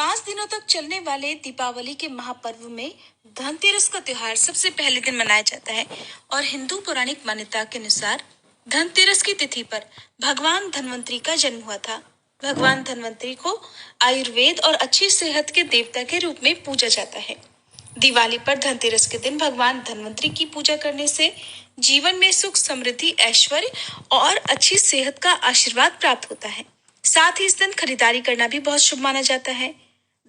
5 दिनों तक चलने वाले दीपावली के महापर्व में धनतेरस का त्योहार सबसे पहले दिन मनाया जाता है और हिंदू पौराणिक मान्यता के अनुसार धनतेरस की तिथि पर भगवान धन्वंतरी का जन्म हुआ था। भगवान धन्वंतरी को आयुर्वेद और अच्छी सेहत के देवता के रूप में पूजा जाता है। दिवाली पर धनतेरस के दिन भगवान धन्वंतरी की पूजा करने से जीवन में सुख, समृद्धि, ऐश्वर्य और अच्छी सेहत का आशीर्वाद प्राप्त होता है। साथ ही इस दिन खरीदारी करना भी बहुत शुभ माना जाता है।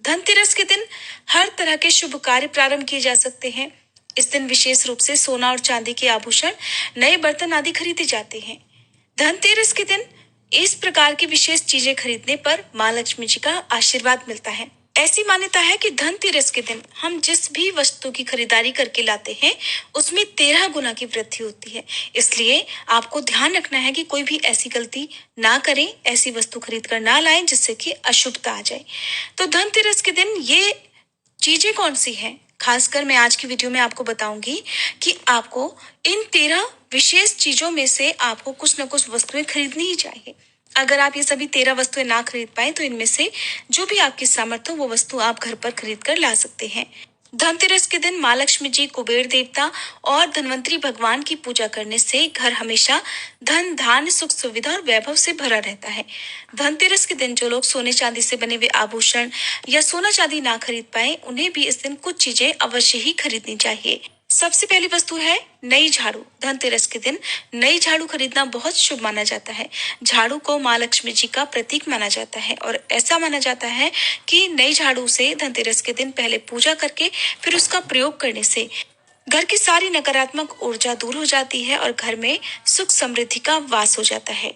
धनतेरस के दिन हर तरह के शुभ कार्य प्रारंभ किए जा सकते हैं। इस दिन विशेष रूप से सोना और चांदी के आभूषण, नए बर्तन आदि खरीदे जाते हैं। धनतेरस के दिन इस प्रकार की विशेष चीजें खरीदने पर माँ लक्ष्मी जी का आशीर्वाद मिलता है। ऐसी मान्यता है कि धनतेरस के दिन हम जिस भी वस्तु की खरीदारी करके लाते हैं उसमें 13 गुना की वृद्धि होती है। इसलिए आपको ध्यान रखना है कि कोई भी ऐसी गलती ना करें, ऐसी वस्तु खरीद कर ना लाएं जिससे कि अशुभता आ जाए। तो धनतेरस के दिन ये चीजें कौन सी हैं? खासकर मैं आज की वीडियो में आपको बताऊंगी कि आपको इन 13 विशेष चीजों में से आपको कुछ न कुछ वस्तुएं खरीदनी ही चाहिए। अगर आप ये सभी 13 वस्तुएं ना खरीद पाए तो इनमें से जो भी आपकी सामर्थ्य हो वो वस्तु आप घर पर खरीद कर ला सकते हैं। धनतेरस के दिन माँ लक्ष्मी जी, कुबेर देवता और धन्वंतरी भगवान की पूजा करने से घर हमेशा धन, धान्य, सुख, सुविधा और वैभव से भरा रहता है। धनतेरस के दिन जो लोग सोने चांदी से बने हुए आभूषण या सोना चांदी ना खरीद पाए उन्हें भी इस दिन कुछ चीजें अवश्य ही खरीदनी चाहिए। सबसे पहली वस्तु है नई झाड़ू। धनतेरस के दिन नई झाड़ू खरीदना बहुत शुभ माना जाता है। झाड़ू को माँ लक्ष्मी जी का प्रतीक माना जाता है और ऐसा माना जाता है कि नई झाड़ू से धनतेरस के दिन पहले पूजा करके फिर उसका प्रयोग करने से घर की सारी नकारात्मक ऊर्जा दूर हो जाती है और घर में सुख, समृद्धि का वास हो जाता है।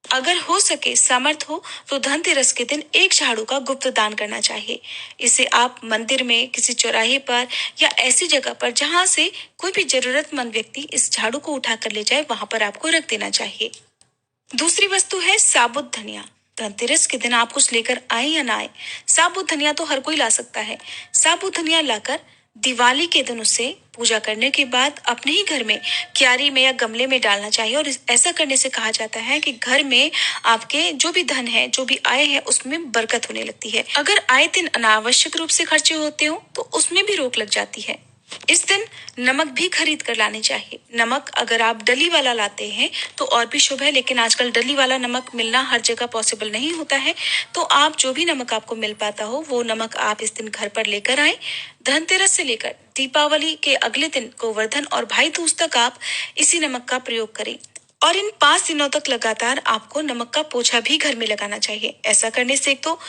अगर हो सके, सामर्थ हो तो धनतेरस के दिन एक झाड़ू का गुप्त दान करना चाहिए। इसे आप मंदिर में, किसी चौराहे पर या ऐसी जगह पर जहां से कोई भी जरूरतमंद व्यक्ति इस झाड़ू को उठा कर ले जाए वहां पर आपको रख देना चाहिए। दूसरी वस्तु है साबुत धनिया। धनतेरस के दिन आप कुछ लेकर आए या ना आए, साबुत धनिया तो हर कोई ला सकता है। साबुत धनिया लाकर दिवाली के दिन उसे पूजा करने के बाद अपने ही घर में क्यारी में या गमले में डालना चाहिए और ऐसा करने से कहा जाता है कि घर में आपके जो भी धन है, जो भी आय है, उसमें बरकत होने लगती है। अगर आए दिन अनावश्यक रूप से खर्चे होते हो तो उसमें भी रोक लग जाती है। इस दिन नमक भी खरीद कर लानी चाहिए। नमक अगर आप डली वाला लाते हैं तो और भी शुभ है, लेकिन आजकल डली वाला नमक मिलना हर जगह पॉसिबल नहीं होता है। तो आप जो भी नमक आपको मिल पाता हो वो नमक आप इस दिन घर पर लेकर आए। धनतेरस से लेकर दीपावली के अगले दिन गोवर्धन और भाई दूज तक आप इसी नमक का प्रयोग करें और इन 5 दिनों तक लगातार आपको नमक का पोछा भी घर में लगाना चाहिए। ऐसा करने से एक तो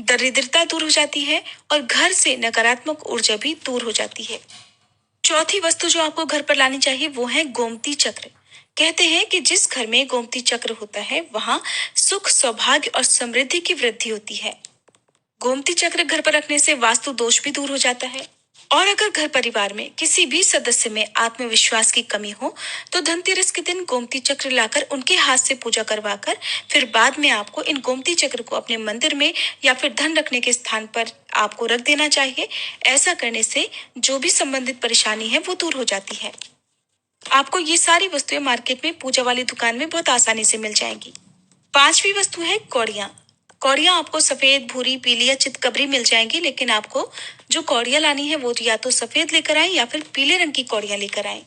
दरिद्रता दूर हो जाती है और घर से नकारात्मक ऊर्जा भी दूर हो जाती है। चौथी वस्तु जो आपको घर पर लानी चाहिए वो है गोमती चक्र। कहते हैं कि जिस घर में गोमती चक्र होता है वहां सुख, सौभाग्य और समृद्धि की वृद्धि होती है। गोमती चक्र घर पर रखने से वास्तु दोष भी दूर हो जाता है। और अगर घर परिवार में किसी भी सदस्य में आत्मविश्वास की कमी हो तो धनतेरस के दिन गोमती चक्र लाकर उनके हाथ से पूजा करवाकर फिर बाद में आपको इन गोमती चक्र को अपने मंदिर में या फिर धन रखने के स्थान पर आपको रख देना चाहिए। ऐसा करने से जो भी संबंधित परेशानी है वो दूर हो जाती है। आपको ये सारी वस्तुएं मार्केट में पूजा वाली दुकान में बहुत आसानी से मिल जाएंगी। पांचवी वस्तु है कौड़ियां। कौड़ियां आपको सफेद, भूरी, पीली या चितकबरी मिल जाएंगी, लेकिन आपको जो कौड़ियां लानी है वो या तो सफेद लेकर आए या फिर पीले रंग की कौड़ियां लेकर आए।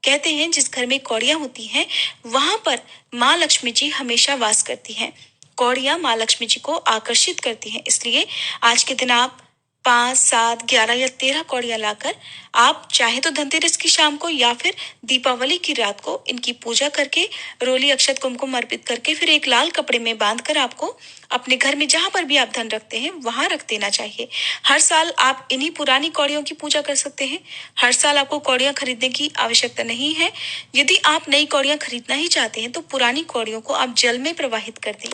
कहते हैं जिस घर में कौड़ियां होती हैं वहां पर माँ लक्ष्मी जी हमेशा वास करती हैं। कौड़ियां माँ लक्ष्मी जी को आकर्षित करती हैं, इसलिए आज के दिन आप 5, 7, 11 या 13 कौड़ियां लाकर आप चाहे तो धनतेरस की शाम को या फिर दीपावली की रात को इनकी पूजा करके रोली, अक्षत, कुमकुम अर्पित करके फिर एक लाल कपड़े में बांधकर आपको अपने घर में जहां पर भी आप धन रखते हैं वहां रख देना चाहिए। हर साल आप इन्हीं पुरानी कौड़ियों की पूजा कर सकते हैं। हर साल आपको कौड़ियां खरीदने की आवश्यकता नहीं है। यदि आप नई कौड़ियां खरीदना ही चाहते हैं तो पुरानी कौड़ियों को आप जल में प्रवाहित कर दें।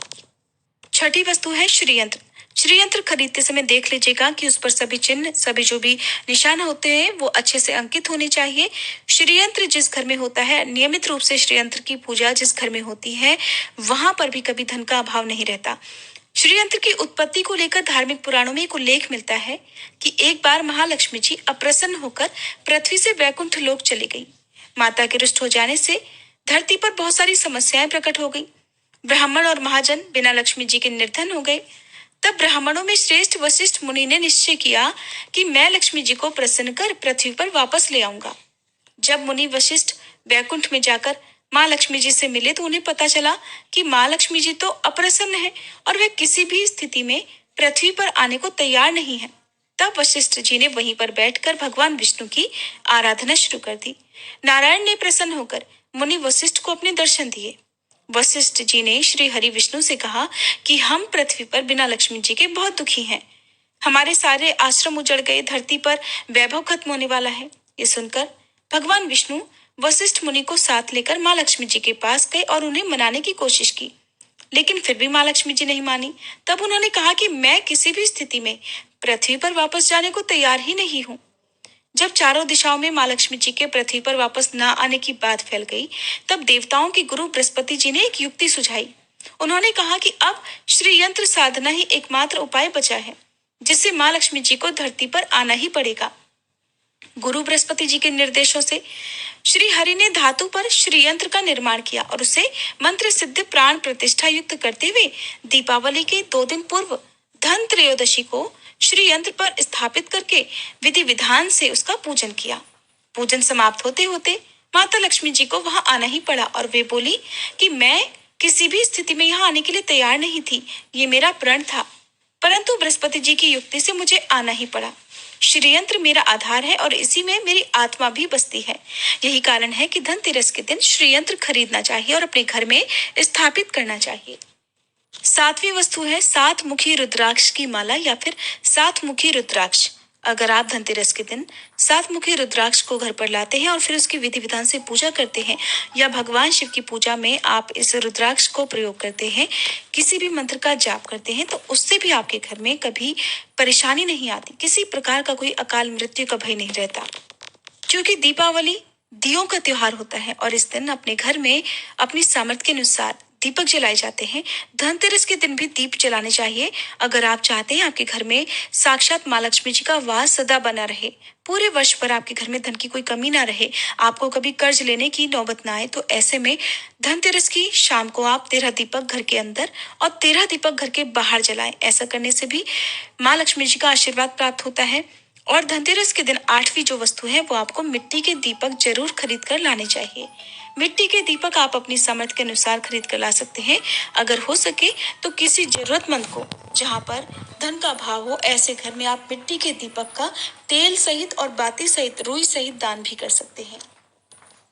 छठी वस्तु है श्रीयंत्र। श्रीयंत्र खरीदते समय देख लीजिएगा कि उस पर सभी चिन्ह, सभी जो भी निशान होते हैं वो अच्छे से अंकित होने चाहिए। श्रीयंत्र जिस घर में होता है, नियमित रूप से श्रीयंत्र की पूजा जिस घर में होती है वहां पर भी कभी धन का अभाव नहीं रहता। श्रीयंत्र की उत्पत्ति को लेकर धार्मिक पुराणों में एक उल्लेख मिलता है कि एक बार महालक्ष्मी जी अप्रसन्न होकर पृथ्वी से वैकुंठ लोक चली गई। माता के रुष्ट हो जाने से धरती पर बहुत सारी समस्याएं प्रकट हो गई। ब्राह्मण और महाजन बिना लक्ष्मी जी के निर्धन हो गए। तब ब्राह्मणों में श्रेष्ठ वशिष्ठ मुनि ने निश्चय किया कि मैं लक्ष्मी जी को प्रसन्न कर पृथ्वी पर वापस ले आऊंगा। जब मुनि वशिष्ठ वैकुंठ में जाकर माँ लक्ष्मी जी से मिले तो उन्हें पता चला कि माँ लक्ष्मी जी तो अप्रसन्न है और वे किसी भी स्थिति में पृथ्वी पर आने को तैयार नहीं है। तब वशिष्ठ जी ने वहीं पर बैठकर भगवान विष्णु की आराधना शुरू कर दी। नारायण ने प्रसन्न होकर मुनि वशिष्ठ को अपने दर्शन दिए। वशिष्ठ जी ने श्री हरि विष्णु से कहा कि हम पृथ्वी पर बिना लक्ष्मी जी के बहुत दुखी हैं। हमारे सारे आश्रम उजड़ गए, धरती पर वैभव खत्म होने वाला है। ये सुनकर भगवान विष्णु वशिष्ठ मुनि को साथ लेकर माँ लक्ष्मी जी के पास गए और उन्हें मनाने की कोशिश की, लेकिन फिर भी माँ लक्ष्मी जी नहीं मानी। तब उन्होंने कहा कि मैं किसी भी स्थिति में पृथ्वी पर वापस जाने को तैयार ही नहीं हूँ। जब चारों दिशाओं में माँ लक्ष्मी जी के पृथ्वी पर वापस न आने की बात फैल गई, तब देवताओं के गुरु बृहस्पति जी ने एक युक्ति सुझाई। उन्होंने कहा कि अब श्री यंत्र साधना ही एकमात्र उपाय बचा है, जिससे माँ लक्ष्मी जी को धरती पर आना ही पड़ेगा। गुरु बृहस्पति जी के निर्देशों से श्री हरि ने धातु पर श्री यंत्र का निर्माण किया और उसे मंत्र सिद्ध प्राण प्रतिष्ठा युक्त करते हुए दीपावली के 2 दिन पूर्व धन त्रयोदशी को श्री यंत्र पर स्थापित करके विधि विधान से उसका पूजन किया। पूजन समाप्त होते होते माता लक्ष्मी जी को वहां आना ही पड़ा और वे बोली कि मैं किसी भी स्थिति में यहाँ आने के लिए तैयार नहीं थी, ये मेरा प्रण था, परंतु बृहस्पति जी की युक्ति से मुझे आना ही पड़ा। श्री यंत्र मेरा आधार है और इसी में मेरी आत्मा भी बसती है। यही कारण है कि धनतेरस के दिन श्री यंत्र खरीदना चाहिए और अपने घर में स्थापित करना चाहिए। 7वीं वस्तु है 7 मुखी रुद्राक्ष की माला या फिर 7 मुखी रुद्राक्ष। अगर आप धनतेरस के दिन 7 मुखी रुद्राक्ष को घर पर लाते हैं और फिर उसकी विधि विधान से पूजा करते हैं, या भगवान शिव की पूजा में आप इस रुद्राक्ष को प्रयोग करते हैं, किसी भी मंत्र का जाप करते हैं, तो उससे भी आपके घर में कभी परेशानी नहीं आती, किसी प्रकार का कोई अकाल मृत्यु का भय नहीं रहता। क्योंकि दीपावली दियों का त्योहार होता है और इस दिन अपने घर में अपनी सामर्थ्य के अनुसार दीपक जलाए जाते हैं। धनतेरस के दिन भी दीप जलाने चाहिए। अगर आप चाहते हैं आपके घर में साक्षात माँ लक्ष्मी जी का वास सदा बना रहे, पूरे वर्ष पर आपके घर में धन की कोई कमी ना रहे, आपको कभी कर्ज लेने की नौबत ना आए, तो ऐसे में धनतेरस की शाम को आप 13 दीपक घर के अंदर और 13 दीपक घर के बाहर जलाएं। ऐसा करने से भी माँ लक्ष्मी जी का आशीर्वाद प्राप्त होता है। और धनतेरस के दिन 8वीं जो वस्तु है वो आपको मिट्टी के दीपक जरूर खरीद कर लाने चाहिए। मिट्टी के दीपक आप अपनी सामर्थ्य के अनुसार खरीद कर ला सकते हैं। अगर हो सके तो किसी जरूरतमंद को, जहां पर धन का अभाव हो, ऐसे घर में आप मिट्टी के दीपक का तेल सहित और बाती सहित, रुई सहित दान भी कर सकते हैं।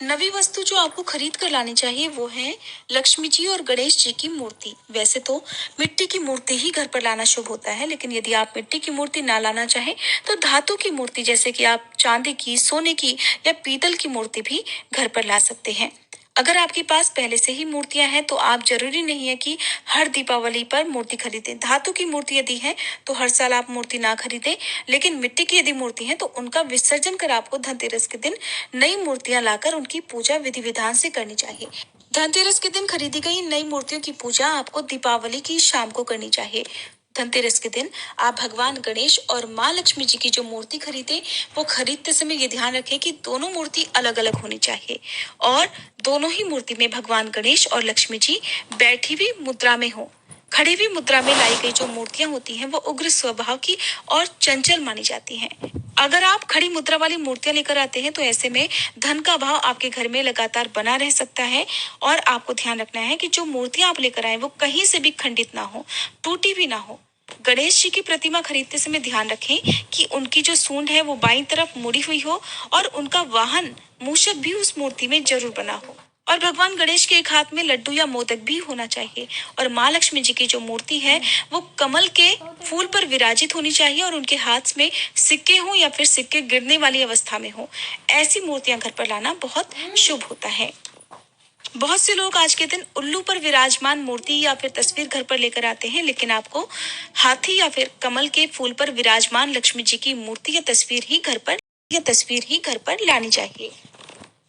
9वीं वस्तु जो आपको खरीद कर लानी चाहिए वो है लक्ष्मी जी और गणेश जी की मूर्ति। वैसे तो मिट्टी की मूर्ति ही घर पर लाना शुभ होता है, लेकिन यदि आप मिट्टी की मूर्ति ना लाना चाहें तो धातु की मूर्ति, जैसे कि आप चांदी की, सोने की या पीतल की मूर्ति भी घर पर ला सकते हैं। अगर आपके पास पहले से ही मूर्तियां हैं तो आप जरूरी नहीं है कि हर दीपावली पर मूर्ति खरीदें। धातु की मूर्ति यदि है तो हर साल आप मूर्ति ना खरीदें, लेकिन मिट्टी की यदि मूर्ति है तो उनका विसर्जन कर आपको धनतेरस के दिन नई मूर्तियां लाकर उनकी पूजा विधि विधान से करनी चाहिए। धनतेरस के दिन खरीदी गई नई मूर्तियों की पूजा आपको दीपावली की शाम को करनी चाहिए। धनतेरस के दिन आप भगवान गणेश और माँ लक्ष्मी जी की जो मूर्ति खरीदे वो खरीदते समय ये ध्यान रखें कि दोनों मूर्ति अलग अलग होनी चाहिए और दोनों ही मूर्ति में भगवान गणेश और लक्ष्मी जी बैठी हुई मुद्रा में हो। खड़ी हुई मुद्रा में लाई गई जो मूर्तियां होती हैं वो उग्र स्वभाव की और चंचल मानी जाती हैं। अगर आप खड़ी मुद्रा वाली मूर्तियां लेकर आते हैं तो ऐसे में धन का भाव आपके घर में लगातार बना रह सकता है। और आपको ध्यान रखना है कि जो मूर्तियां आप लेकर आए वो कहीं से भी खंडित ना हो, टूटी भी ना हो। गणेश जी की प्रतिमा खरीदते समय ध्यान रखें कि उनकी जो सूंड है वो बाईं तरफ मुड़ी हुई हो और उनका वाहन मूषक भी उस मूर्ति में जरूर बना हो। और भगवान गणेश के एक हाथ में लड्डू या मोदक भी होना चाहिए। और माँ लक्ष्मी जी की जो मूर्ति है वो कमल के फूल पर विराजित होनी चाहिए और उनके हाथ में सिक्के हो या फिर सिक्के गिरने वाली अवस्था में हो। ऐसी मूर्तियां घर पर लाना बहुत शुभ होता है। बहुत से लोग आज के दिन उल्लू पर विराजमान मूर्ति या फिर तस्वीर घर पर लेकर आते हैं, लेकिन आपको हाथी या फिर कमल के फूल पर विराजमान लक्ष्मी जी की मूर्ति या तस्वीर ही घर पर लानी चाहिए।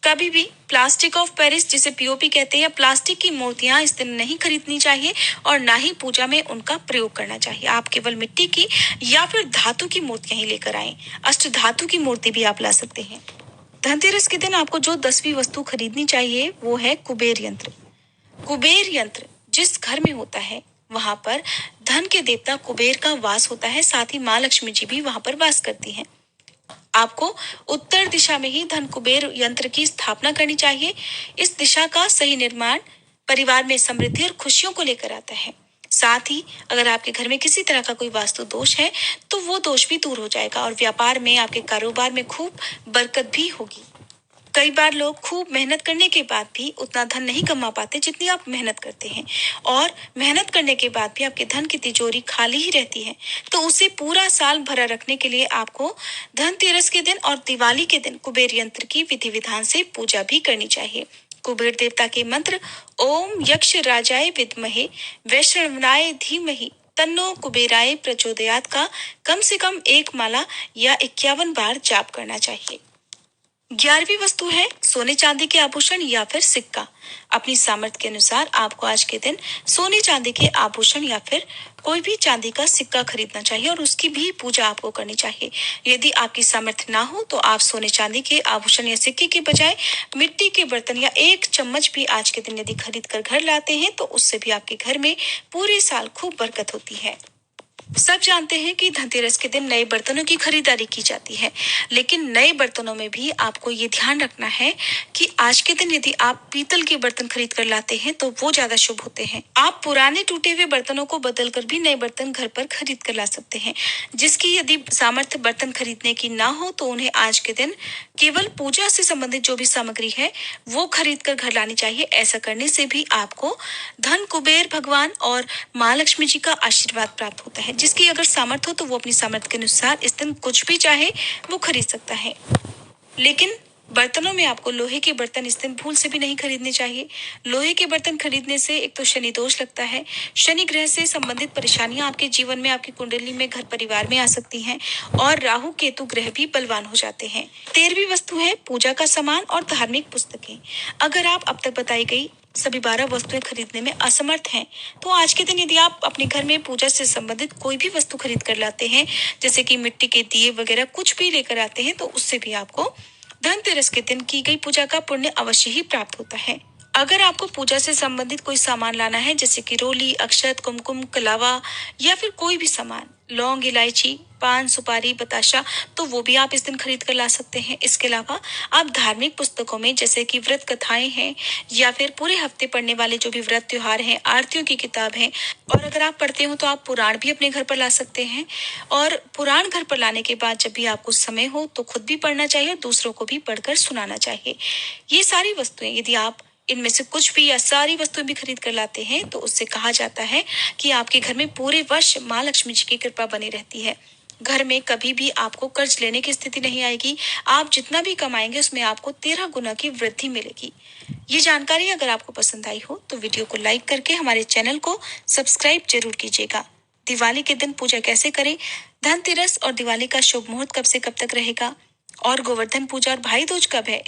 कभी भी प्लास्टिक ऑफ पेरिस, जिसे पीओपी कहते हैं, या प्लास्टिक की मूर्तियां इस दिन नहीं खरीदनी चाहिए और ना ही पूजा में उनका प्रयोग करना चाहिए। आप केवल मिट्टी की या फिर धातु की मूर्तियां ही लेकर आएं। अष्ट धातु की मूर्ति भी आप ला सकते हैं। धनतेरस के दिन आपको जो 10वीं वस्तु खरीदनी चाहिए वो है कुबेर यंत्र। कुबेर यंत्र जिस घर में होता है वहां पर धन के देवता कुबेर का वास होता है, साथ ही माँ लक्ष्मी जी भी वहां पर वास करती हैं। आपको उत्तर दिशा में ही धन कुबेर यंत्र की स्थापना करनी चाहिए। इस दिशा का सही निर्माण परिवार में समृद्धि और खुशियों को लेकर आता है। साथ ही अगर आपके घर में किसी तरह का कोई वास्तु दोष है तो वो दोष भी दूर हो जाएगा और व्यापार में, आपके कारोबार में खूब बरकत भी होगी। कई बार लोग खूब मेहनत करने के बाद भी उतना धन नहीं कमा पाते जितनी आप मेहनत करते हैं, और मेहनत करने के बाद भी आपके धन की तिजोरी खाली ही रहती है। तो उसे पूरा साल भरा रखने के लिए आपको धनतेरस के दिन और दिवाली के दिन कुबेर यंत्र की विधि विधान से पूजा भी करनी चाहिए। कुबेर देवता के मंत्र ओम यक्ष राजाय विद्महे वैष्णवाय धीमहि तन्नो कुबेराय प्रचोदयात का कम से कम एक माला या 51 बार जाप करना चाहिए। 11वीं वस्तु है सोने चांदी के आभूषण या फिर सिक्का। अपनी सामर्थ्य के अनुसार आपको आज के दिन सोने चांदी के आभूषण या फिर कोई भी चांदी का सिक्का खरीदना चाहिए और उसकी भी पूजा आपको करनी चाहिए। यदि आपकी सामर्थ्य ना हो तो आप सोने चांदी के आभूषण या सिक्के के बजाय मिट्टी के बर्तन या एक चम्मच भी आज के दिन यदि खरीद कर घर लाते हैं तो उससे भी आपके घर में पूरे साल खूब बरकत होती है। सब जानते हैं कि धनतेरस के दिन नए बर्तनों की खरीदारी की जाती है, लेकिन नए बर्तनों में भी आपको ये ध्यान रखना है कि आज के दिन यदि आप पीतल के बर्तन खरीद कर लाते हैं तो वो ज्यादा शुभ होते हैं। आप पुराने टूटे हुए बर्तनों को बदल कर भी नए बर्तन घर पर खरीद कर ला सकते हैं। जिसकी यदि सामर्थ्य बर्तन खरीदने की ना हो तो उन्हें आज के दिन केवल पूजा से संबंधित जो भी सामग्री है वो खरीद कर घर लानी चाहिए। ऐसा करने से भी आपको धन कुबेर भगवान और माँ लक्ष्मी जी का आशीर्वाद प्राप्त होता है। जिसकी अगर सामर्थ्य हो तो वो अपनी सामर्थ्य के अनुसार इस दिन कुछ भी चाहे वो खरीद सकता है। लेकिन बर्तनों में आपको लोहे के बर्तन इस दिन भूल से भी नहीं खरीदने चाहिए। लोहे के बर्तन खरीदने से एक तो शनि दोष लगता है, शनि ग्रह से संबंधित परेशानियां आपके जीवन में, आपकी कुंडली में, घर परिवार में आ सकती हैं और राहु केतु ग्रह भी बलवान हो जाते हैं। 13वीं वस्तु है पूजा का सामान और धार्मिक पुस्तकें। अगर आप अब तक बताई गई सभी 12 वस्तुएं खरीदने में असमर्थ हैं तो आज के दिन यदि आप अपने घर में पूजा से संबंधित कोई भी वस्तु खरीद कर लाते हैं, जैसे कि मिट्टी के दिए वगैरह कुछ भी लेकर आते हैं, तो उससे भी आपको धनतेरस के दिन की गई पूजा का पुण्य अवश्य ही प्राप्त होता है। अगर आपको पूजा से संबंधित कोई सामान लाना है, जैसे कि रोली, अक्षत, कुमकुम, कलावा या फिर कोई भी सामान, लौंग, इलायची, पान, सुपारी, बताशा, तो वो भी आप इस दिन खरीद कर ला सकते हैं। इसके अलावा आप धार्मिक पुस्तकों में, जैसे कि व्रत कथाएं हैं या फिर पूरे हफ्ते पढ़ने वाले जो भी व्रत त्योहार हैं, आरतियों की किताब है, और अगर आप पढ़ते हो तो आप पुराण भी अपने घर पर ला सकते हैं। और पुराण घर पर लाने के बाद जब भी आपको समय हो तो खुद भी पढ़ना चाहिए और दूसरों को भी पढ़कर सुनाना चाहिए। ये सारी वस्तुएं यदि आप इनमें से कुछ भी या सारी वस्तुएं भी खरीद कर लाते हैं तो उससे कहा जाता है कि आपके घर में पूरे वर्ष माँ लक्ष्मी जी की कृपा बनी रहती है। घर में कभी भी आपको कर्ज लेने की स्थिति नहीं आएगी। आप जितना भी कमाएंगे उसमें आपको 13 गुना की वृद्धि मिलेगी। ये जानकारी अगर आपको पसंद आई हो तो वीडियो को लाइक करके हमारे चैनल को सब्सक्राइब जरूर कीजिएगा। दिवाली के दिन पूजा कैसे करें, धनतेरस और दिवाली का शुभ मुहूर्त कब से कब तक रहेगा, और गोवर्धन पूजा और भाई दूज कब है,